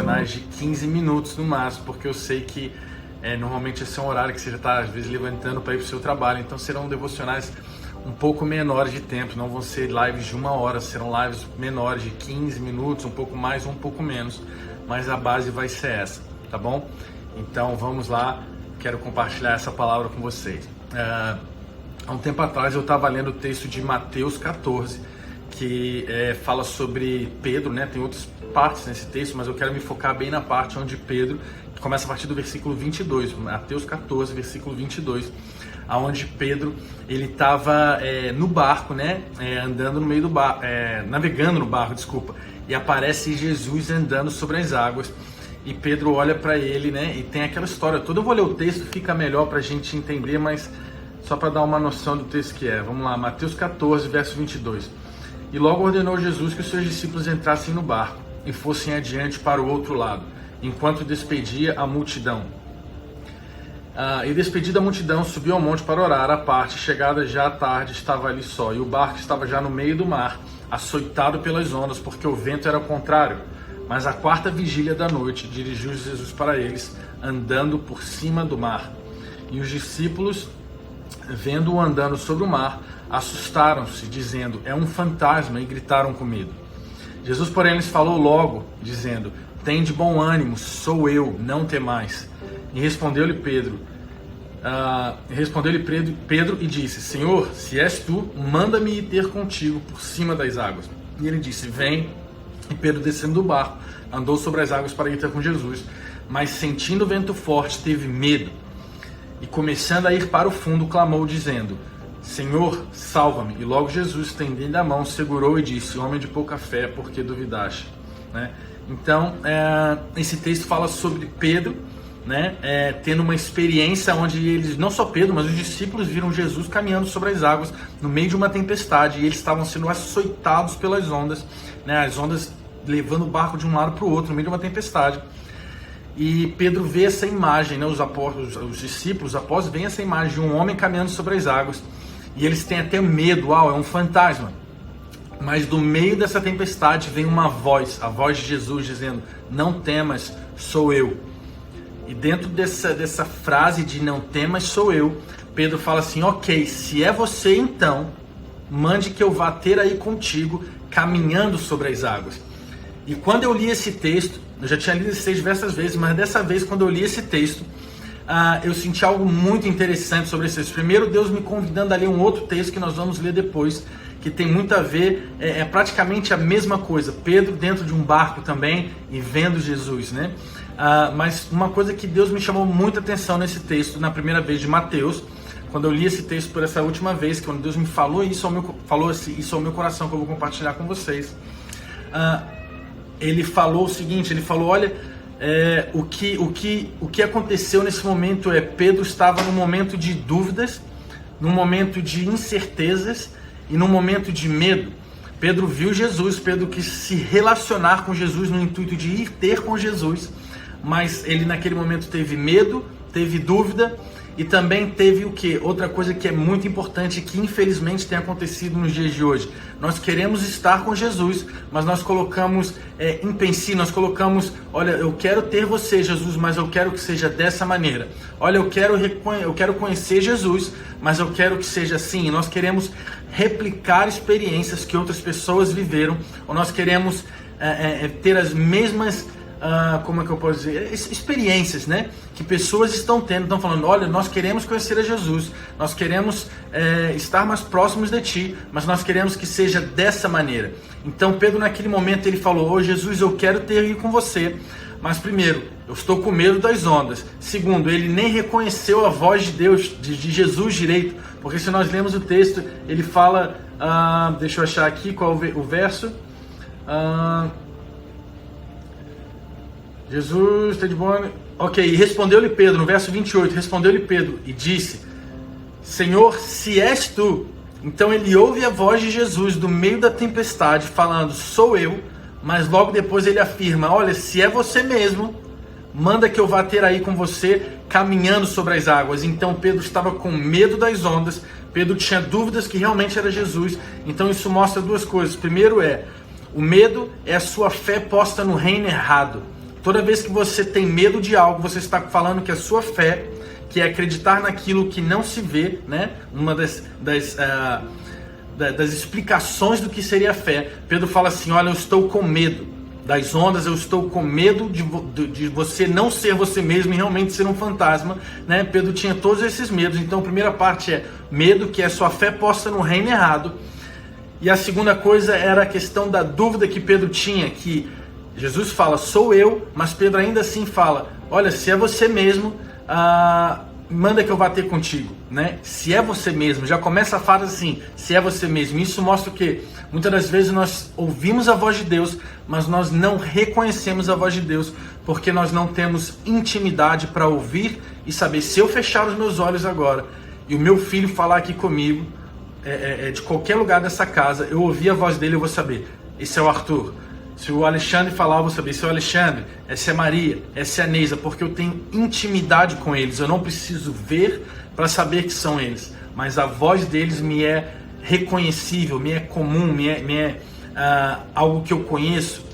devocionais de 15 minutos no máximo, porque eu sei que normalmente esse é um horário que você já está às vezes levantando para ir para o seu trabalho, então serão devocionais um pouco menores de tempo, não vão ser lives de 1 hora, serão lives menores de 15 minutos, um pouco mais ou um pouco menos, mas a base vai ser essa, tá bom? Então vamos lá, quero compartilhar essa palavra com vocês. Há um tempo atrás eu estava lendo o texto de Mateus 14, que fala sobre Pedro, né? Tem outras partes nesse texto, mas eu quero me focar bem na parte onde Pedro, que começa a partir do versículo 22, Mateus 14, versículo 22, aonde Pedro, ele estava no barco, né? Andando no meio do barco, navegando no barco, desculpa, e aparece Jesus andando sobre as águas, e Pedro olha para ele, né? E tem aquela história toda. Eu vou ler o texto, fica melhor para a gente entender, mas só para dar uma noção do texto que é. Vamos lá, Mateus 14, verso 22. E logo ordenou Jesus que os seus discípulos entrassem no barco e fossem adiante para o outro lado, enquanto despedia a multidão. E despedida a multidão, subiu ao monte para orar à parte. Chegada já à tarde, estava ali só, e o barco estava já no meio do mar, açoitado pelas ondas, porque o vento era contrário. Mas à 4ª vigília da noite, dirigiu Jesus para eles, andando por cima do mar. E os discípulos, vendo-o andando sobre o mar, assustaram-se, dizendo: é um fantasma, e gritaram com medo. Jesus, porém, lhes falou logo, dizendo: tende bom ânimo, sou eu, não temais. E respondeu-lhe Pedro, e disse: Senhor, se és tu, manda-me ir ter contigo por cima das águas. E ele disse: vem. E Pedro, descendo do barco, andou sobre as águas para ir ter com Jesus, mas sentindo o vento forte, teve medo. E começando a ir para o fundo, clamou, dizendo: Senhor, salva-me. E logo Jesus, estendendo a mão, segurou e disse: homem de pouca fé, por que duvidaste? Né? Então, esse texto fala sobre Pedro, né? Tendo uma experiência onde eles, não só Pedro, mas os discípulos viram Jesus caminhando sobre as águas no meio de uma tempestade, e eles estavam sendo açoitados pelas ondas, né? As ondas levando o barco de um lado para o outro no meio de uma tempestade. E Pedro vê essa imagem, né? Os discípulos após veem essa imagem de um homem caminhando sobre as águas, e eles têm até medo: é um fantasma. Mas do meio dessa tempestade vem uma voz, a voz de Jesus dizendo: não temas, sou eu. E dentro dessa frase de não temas, sou eu, Pedro fala assim: ok, se é você, então mande que eu vá ter aí contigo, caminhando sobre as águas. E quando eu li esse texto, eu já tinha lido esse texto diversas vezes, mas dessa vez, quando eu li esse texto, eu senti algo muito interessante sobre esse texto. Primeiro, Deus me convidando a ler um outro texto que nós vamos ler depois, que tem muito a ver, é praticamente a mesma coisa. Pedro dentro de um barco também e vendo Jesus, né? Mas uma coisa que Deus me chamou muita atenção nesse texto, na primeira vez de Mateus, quando eu li esse texto por essa última vez, quando Deus me falou isso ao meu coração, que eu vou compartilhar com vocês, ele falou o seguinte: ele falou: olha, o que aconteceu nesse momento Pedro estava num momento de dúvidas, num momento de incertezas e num momento de medo. Pedro viu Jesus, Pedro quis se relacionar com Jesus no intuito de ir ter com Jesus, mas ele naquele momento teve medo, teve dúvida e também teve o quê? Outra coisa que é muito importante, que infelizmente tem acontecido nos dias de hoje. Nós queremos estar com Jesus, mas nós colocamos empecilho, nós colocamos: olha, eu quero ter você, Jesus, mas eu quero que seja dessa maneira. Olha, eu quero conhecer Jesus, mas eu quero que seja assim. E nós queremos replicar experiências que outras pessoas viveram, ou nós queremos ter as mesmas como é que eu posso dizer, experiências, né, que pessoas estão tendo, estão falando: olha, nós queremos conhecer a Jesus, nós queremos estar mais próximos de ti, mas nós queremos que seja dessa maneira. Então Pedro naquele momento ele falou: Jesus, eu quero ter ido com você, mas primeiro, eu estou com medo das ondas. Segundo, ele nem reconheceu a voz de Deus, de Jesus direito, porque se nós lemos o texto, ele fala, deixa eu achar aqui qual o verso, Jesus, está de boa. Ok, e respondeu-lhe Pedro, no verso 28, respondeu-lhe Pedro e disse: Senhor, se és tu. Então ele ouve a voz de Jesus do meio da tempestade, falando: sou eu. Mas logo depois ele afirma: olha, se é você mesmo, manda que eu vá ter aí com você, caminhando sobre as águas. Então Pedro estava com medo das ondas, Pedro tinha dúvidas que realmente era Jesus. Então isso mostra duas coisas. Primeiro o medo é a sua fé posta no reino errado. Toda vez que você tem medo de algo, você está falando que a sua fé, que é acreditar naquilo que não se vê, né? Uma das explicações do que seria a fé. Pedro fala assim: olha, eu estou com medo das ondas, eu estou com medo de você não ser você mesmo e realmente ser um fantasma, né? Pedro tinha todos esses medos. Então a primeira parte é medo, que é sua fé posta no reino errado. E a segunda coisa era a questão da dúvida que Pedro tinha, que Jesus fala, sou eu, mas Pedro ainda assim fala, olha, se é você mesmo, manda que eu vá ter contigo, né? Se é você mesmo, já começa a frase assim, se é você mesmo. Isso mostra o quê? Muitas das vezes nós ouvimos a voz de Deus, mas nós não reconhecemos a voz de Deus, porque nós não temos intimidade para ouvir e saber. Se eu fechar os meus olhos agora e o meu filho falar aqui comigo, de qualquer lugar dessa casa, eu ouvir a voz dele, eu vou saber, esse é o Arthur. Se o Alexandre falar, eu vou saber, esse é o Alexandre, essa é a Maria, essa é a Neisa, porque eu tenho intimidade com eles. Eu não preciso ver para saber que são eles, mas a voz deles me é reconhecível, me é comum, me é algo que eu conheço.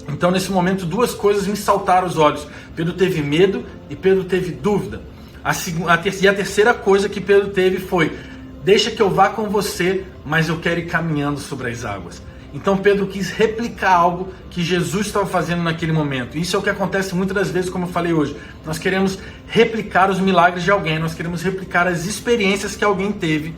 Então nesse momento duas coisas me saltaram os olhos. Pedro teve medo e Pedro teve dúvida. E a terceira coisa que Pedro teve foi, deixa que eu vá com você, mas eu quero ir caminhando sobre as águas. Então Pedro quis replicar algo que Jesus estava fazendo naquele momento. Isso é o que acontece muitas das vezes, como eu falei hoje. Nós queremos replicar os milagres de alguém, nós queremos replicar as experiências que alguém teve.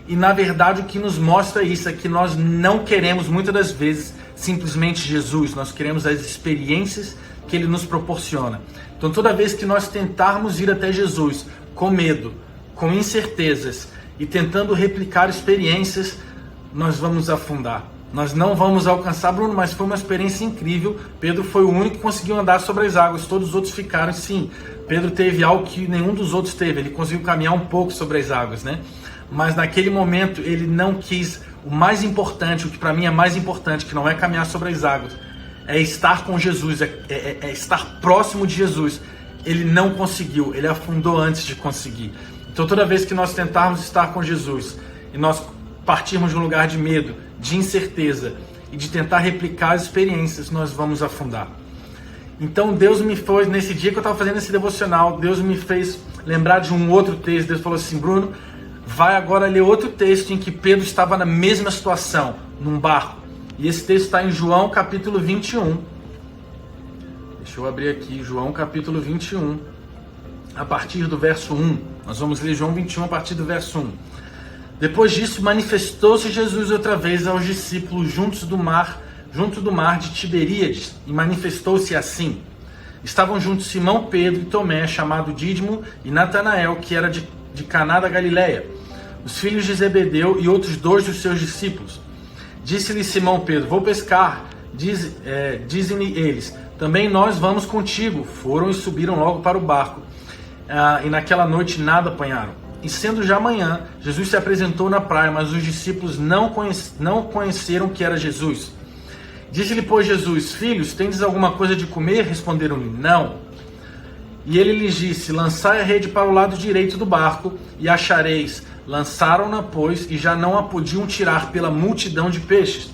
E na verdade o que nos mostra isso é que nós não queremos muitas das vezes simplesmente Jesus, nós queremos as experiências que Ele nos proporciona. Então toda vez que nós tentarmos ir até Jesus com medo, com incertezas e tentando replicar experiências, nós vamos afundar. Nós não vamos alcançar, Bruno, mas foi uma experiência incrível. Pedro foi o único que conseguiu andar sobre as águas, todos os outros ficaram. Sim, Pedro teve algo que nenhum dos outros teve, ele conseguiu caminhar um pouco sobre as águas, né? Mas naquele momento ele não quis o mais importante, o que para mim é mais importante, que não é caminhar sobre as águas, é estar com Jesus, é estar próximo de Jesus. Ele não conseguiu, ele afundou antes de conseguir. Então toda vez que nós tentarmos estar com Jesus e nós partirmos de um lugar de medo, de incerteza e de tentar replicar as experiências, nós vamos afundar. Então Deus me fez, nesse dia que eu estava fazendo esse devocional, Deus me fez lembrar de um outro texto. Deus falou assim, Bruno, vai agora ler outro texto em que Pedro estava na mesma situação, num barco. E esse texto está em João capítulo 21. Deixa eu abrir aqui, João capítulo 21, a partir do verso 1. Nós vamos ler João 21 a partir do verso 1. Depois disso, manifestou-se Jesus outra vez aos discípulos junto do mar de Tiberíades, e manifestou-se assim. Estavam juntos Simão Pedro e Tomé, chamado Dídimo, e Natanael, que era de Caná da Galileia, os filhos de Zebedeu e outros dois dos seus discípulos. Disse-lhe Simão Pedro, vou pescar. Dizem-lhe eles, também nós vamos contigo. Foram e subiram logo para o barco, e naquela noite nada apanharam. E sendo já manhã, Jesus se apresentou na praia, mas os discípulos não conheceram que era Jesus. Disse-lhe, pois, Jesus, filhos, tendes alguma coisa de comer? Responderam-lhe, não. E ele lhes disse, lançai a rede para o lado direito do barco, e achareis. Lançaram-na, pois, e já não a podiam tirar pela multidão de peixes.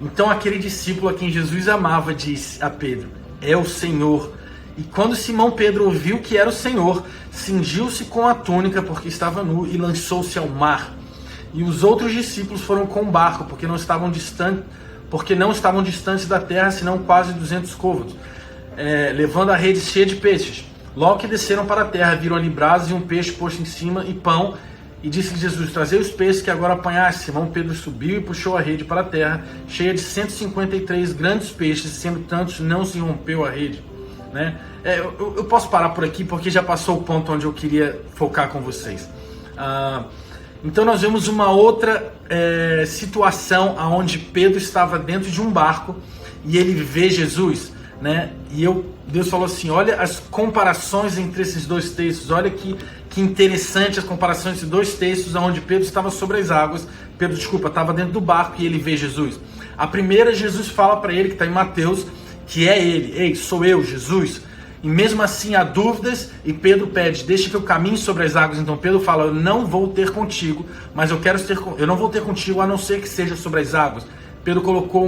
Então aquele discípulo a quem Jesus amava disse a Pedro, é o Senhor. E quando Simão Pedro ouviu que era o Senhor, cingiu-se com a túnica, porque estava nu, e lançou-se ao mar. E os outros discípulos foram com o barco, porque não estavam distantes da terra, senão quase 200 côvados, levando a rede cheia de peixes. Logo que desceram para a terra, viram ali brasas e um peixe posto em cima e pão. E disse-lhe Jesus, trazei os peixes que agora apanhaste. Simão Pedro subiu e puxou a rede para a terra, cheia de 153 grandes peixes, sendo tantos, não se rompeu a rede. Né? Eu posso parar por aqui porque já passou o ponto onde eu queria focar com vocês. Então nós vemos uma outra situação onde Pedro estava dentro de um barco e ele vê Jesus, né? E Deus falou assim, olha as comparações entre esses dois textos, olha que interessante as comparações entre dois textos onde Pedro estava sobre as águas, estava dentro do barco e ele vê Jesus. A primeira, Jesus fala para ele, que está em Mateus, que é ele, ei, sou eu, Jesus. E mesmo assim há dúvidas e Pedro pede, deixa que eu caminhe sobre as águas. Então Pedro fala, eu não vou ter contigo, mas eu não vou ter contigo a não ser que seja sobre as águas. Pedro colocou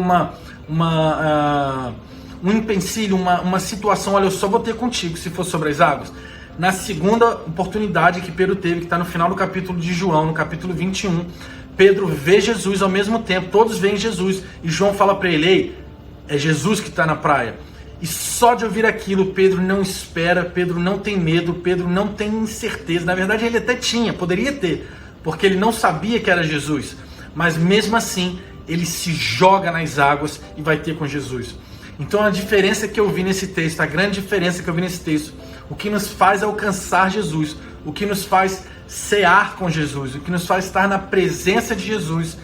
um empecilho, uma situação, olha, eu só vou ter contigo se for sobre as águas. Na segunda oportunidade que Pedro teve, que está no final do capítulo de João, no capítulo 21, Pedro vê Jesus ao mesmo tempo, todos veem Jesus, e João fala para ele, ei, é Jesus que está na praia. E só de ouvir aquilo, Pedro não espera, Pedro não tem medo, Pedro não tem incerteza. Na verdade, ele até tinha, poderia ter, porque ele não sabia que era Jesus. Mas mesmo assim, ele se joga nas águas e vai ter com Jesus. Então a diferença que eu vi nesse texto, a grande diferença que eu vi nesse texto, o que nos faz alcançar Jesus, o que nos faz cear com Jesus, o que nos faz estar na presença de Jesus,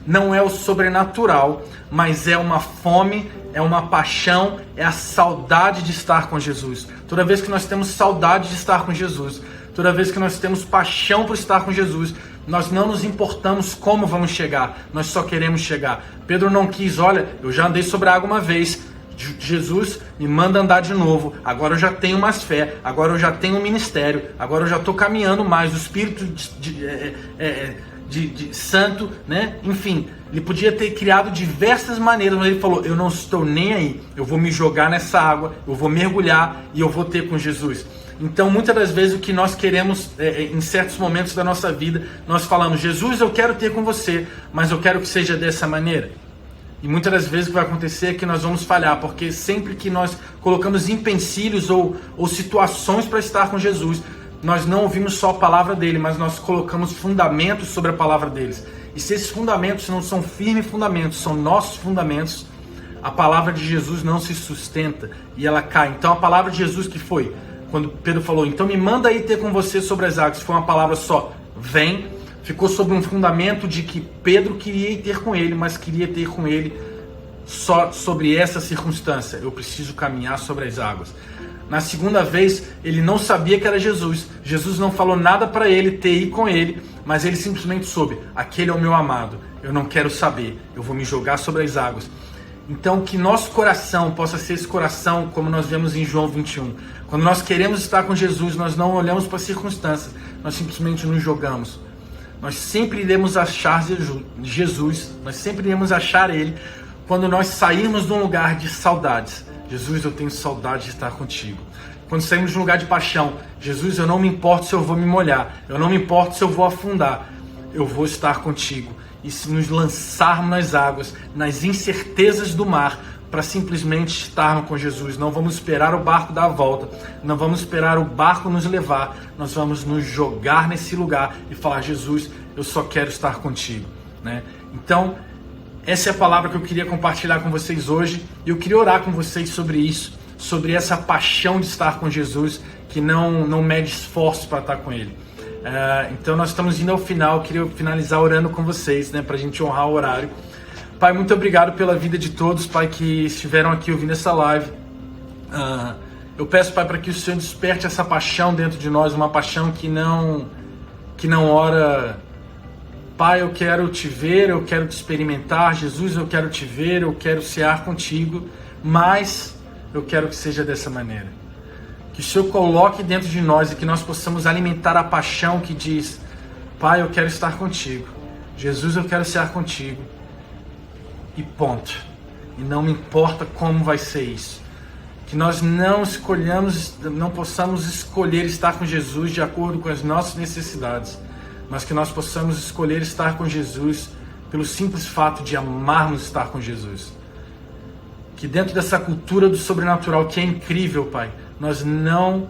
não é o sobrenatural, mas é uma fome, é uma paixão, é a saudade de estar com Jesus. Toda vez que nós temos saudade de estar com Jesus, toda vez que nós temos paixão por estar com Jesus, nós não nos importamos como vamos chegar, nós só queremos chegar. Pedro não quis, olha, eu já andei sobre a água uma vez, Jesus me manda andar de novo, agora eu já tenho mais fé, agora eu já tenho um ministério, agora eu já estou caminhando mais, o Espírito de santo, né? Enfim, ele podia ter criado diversas maneiras, mas ele falou, eu não estou nem aí, eu vou me jogar nessa água, eu vou mergulhar e eu vou ter com Jesus. Então, muitas das vezes o que nós queremos, em certos momentos da nossa vida, nós falamos, Jesus, eu quero ter com você, mas eu quero que seja dessa maneira. E muitas das vezes o que vai acontecer é que nós vamos falhar, porque sempre que nós colocamos empecilhos ou situações para estar com Jesus, nós não ouvimos só a palavra dele, mas nós colocamos fundamentos sobre a palavra deles. E se esses fundamentos não são firmes fundamentos, são nossos fundamentos, a palavra de Jesus não se sustenta e ela cai. Então a palavra de Jesus que foi, quando Pedro falou, então me manda aí ter com você sobre as águas, foi uma palavra só, vem, ficou sobre um fundamento de que Pedro queria ir ter com ele, mas queria ter com ele só sobre essa circunstância, eu preciso caminhar sobre as águas. Na segunda vez, ele não sabia que era Jesus. Jesus não falou nada para ele ter ido com ele, mas ele simplesmente soube, aquele é o meu amado, eu não quero saber, eu vou me jogar sobre as águas. Então que nosso coração possa ser esse coração como nós vemos em João 21. Quando nós queremos estar com Jesus, nós não olhamos para as circunstâncias, nós simplesmente nos jogamos. Nós sempre iremos achar Jesus, nós sempre iremos achar Ele quando nós sairmos de um lugar de saudades. Jesus, eu tenho saudade de estar contigo. Quando saímos de um lugar de paixão, Jesus, eu não me importo se eu vou me molhar, eu não me importo se eu vou afundar, eu vou estar contigo. E se nos lançarmos nas águas, nas incertezas do mar, para simplesmente estarmos com Jesus, não vamos esperar o barco dar a volta, não vamos esperar o barco nos levar, nós vamos nos jogar nesse lugar e falar, Jesus, eu só quero estar contigo, né? Então, essa é a palavra que eu queria compartilhar com vocês hoje, e eu queria orar com vocês sobre isso, sobre essa paixão de estar com Jesus, que não mede esforço para estar com Ele. Então nós estamos indo ao final, eu queria finalizar orando com vocês, né, para a gente honrar o horário. Pai, muito obrigado pela vida de todos, Pai, que estiveram aqui ouvindo essa live. Eu peço, Pai, para que o Senhor desperte essa paixão dentro de nós, uma paixão que não ora, Pai, eu quero te ver, eu quero te experimentar, Jesus, eu quero te ver, eu quero cear contigo, mas eu quero que seja dessa maneira. Que o Senhor coloque dentro de nós e que nós possamos alimentar a paixão que diz, Pai, eu quero estar contigo, Jesus, eu quero cear contigo, e ponto. E não me importa como vai ser isso. Que nós não possamos escolher estar com Jesus de acordo com as nossas necessidades, mas que nós possamos escolher estar com Jesus pelo simples fato de amarmos estar com Jesus. Que dentro dessa cultura do sobrenatural que é incrível, Pai, nós não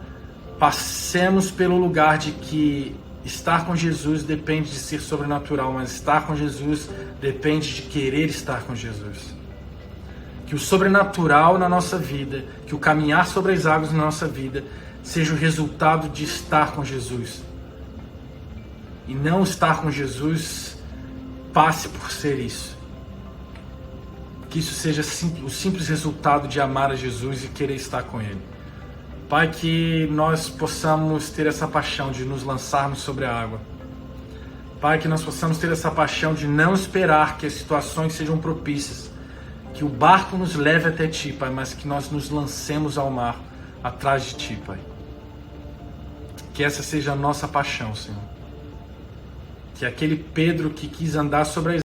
passemos pelo lugar de que estar com Jesus depende de ser sobrenatural, mas estar com Jesus depende de querer estar com Jesus. Que o sobrenatural na nossa vida, que o caminhar sobre as águas na nossa vida, seja o resultado de estar com Jesus. E não estar com Jesus passe por ser isso. Que isso seja o simples resultado de amar a Jesus e querer estar com Ele. Pai, que nós possamos ter essa paixão de nos lançarmos sobre a água. Pai, que nós possamos ter essa paixão de não esperar que as situações sejam propícias, que o barco nos leve até Ti, Pai, mas que nós nos lancemos ao mar, atrás de Ti, Pai. Que essa seja a nossa paixão, Senhor. Que aquele Pedro que quis andar sobre as